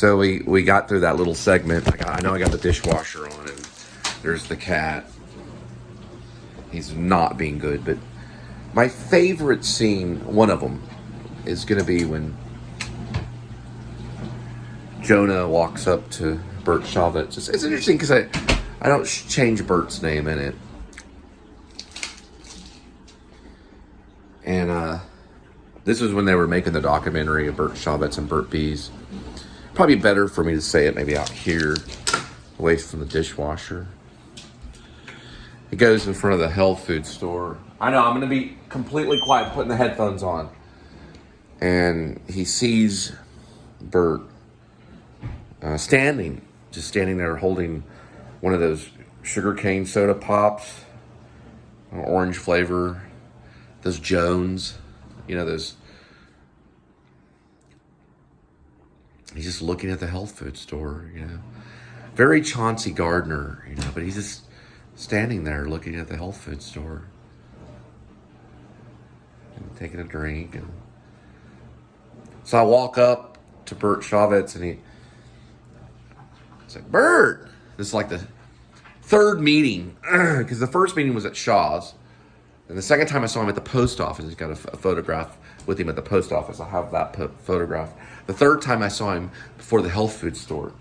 So we got through that little segment. I know I got the dishwasher on, and there's the cat. He's not being good, but my favorite scene, one of them, is going to be when Jonah walks up to Bert Chavez. It's interesting because I don't change Bert's name in it. And this was when they were making the documentary of Bert Chavez and Bert Bees. Probably better for me to say it maybe out here, away from the dishwasher. He goes in front of the health food store. I know, I'm going to be completely quiet, putting the headphones on. And he sees Bert just standing there holding one of those sugarcane soda pops, orange flavor, those Jones, you know, those. He's just looking at the health food store, you know. Very Chauncey Gardner, you know, but he's just standing there looking at the health food store and taking a drink. And so I walk up to Bert Chavez and he's like, Bert! This is like the third meeting, because the first meeting was at Shaw's. And the second time I saw him at the post office, he's got a photograph with him at the post office. I have that photograph. The third time I saw him before the health food store.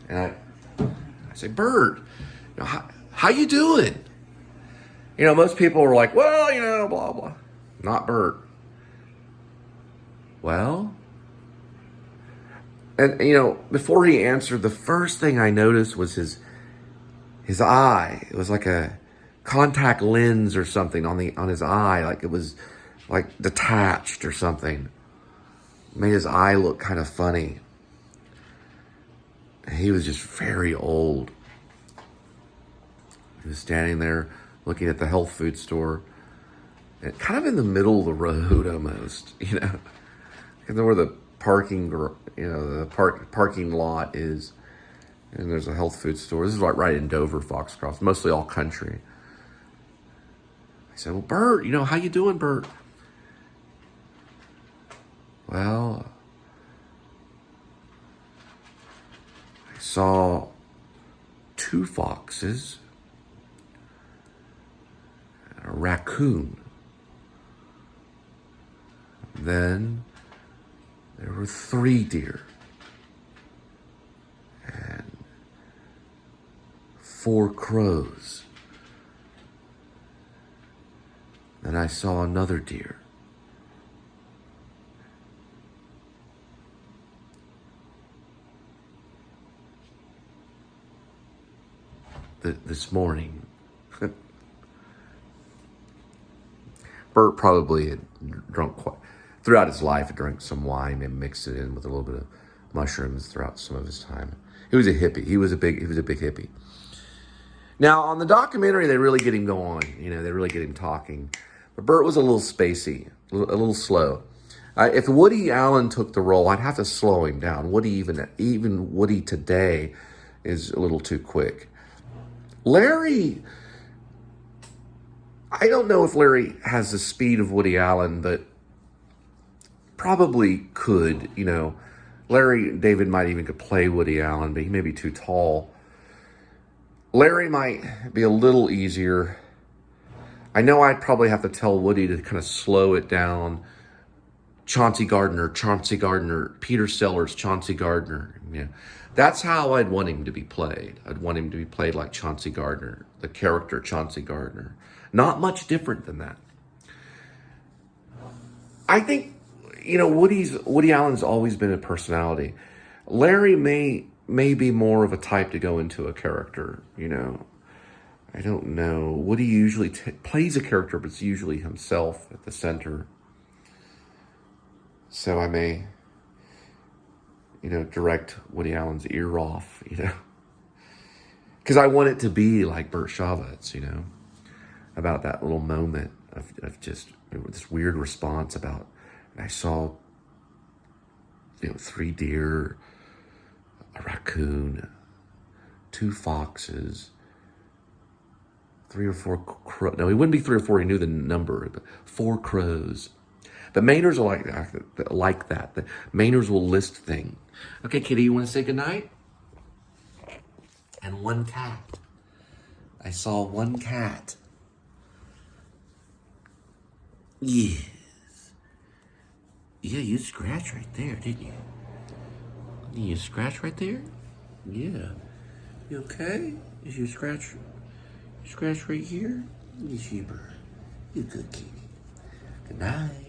And I say, Bert, you know, how you doing? You know, most people are like, well, you know, blah, blah. Not Bert. Well? And, you know, before he answered, the first thing I noticed was his eye. It was like a contact lens or something on his eye. Like it was like detached or something. Made his eye look kind of funny. He was just very old. He was standing there looking at the health food store, and kind of in the middle of the road almost, you know, where the parking, you know, the parking lot is, and there's a health food store. This is like right in Dover, Foxcroft, mostly all country. I said, well, Bert, you know, how you doing, Bert? Well, I saw 2 foxes, a raccoon. Then there were 3 deer and 4 crows. Then I saw another deer. This morning. Bert probably had drunk throughout his life, had drank some wine and mixed it in with a little bit of mushrooms throughout some of his time. He was a hippie. He was a big hippie. Now, on the documentary, they really get him going. You know, they really get him talking. But Bert was a little spacey, a little slow. If Woody Allen took the role, I'd have to slow him down. Even Woody today is a little too quick. Larry, I don't know if Larry has the speed of Woody Allen, but probably could, you know. Larry David might even could play Woody Allen, but he may be too tall. Larry might be a little easier. I know I'd probably have to tell Woody to kind of slow it down. Chauncey Gardner, Peter Sellers, Chauncey Gardner. You know, that's how I'd want him to be played. I'd want him to be played like Chauncey Gardner, the character Chauncey Gardner. Not much different than that. I think, you know, Woody Allen's always been a personality. Larry may be more of a type to go into a character, you know. I don't know. Woody usually plays a character, but it's usually himself at the center. So I may, you know, direct Woody Allen's ear off, you know. Because I want it to be like Bert Chavez, you know, about that little moment of just this weird response about, I saw, you know, 3 deer, a raccoon, 2 foxes, 3 or 4 crows. No, he wouldn't be 3 or 4. He knew the number. But 4 crows. The Mainers are like that. The Mainers will list things. Okay, kitty, you want to say goodnight? And 1 cat. I saw 1 cat. Yes. Yeah, you scratched right there, didn't you? You scratch right there? Yeah. You okay? Is you scratch? You scratch right here? You sheeper. You good kitty. Good night.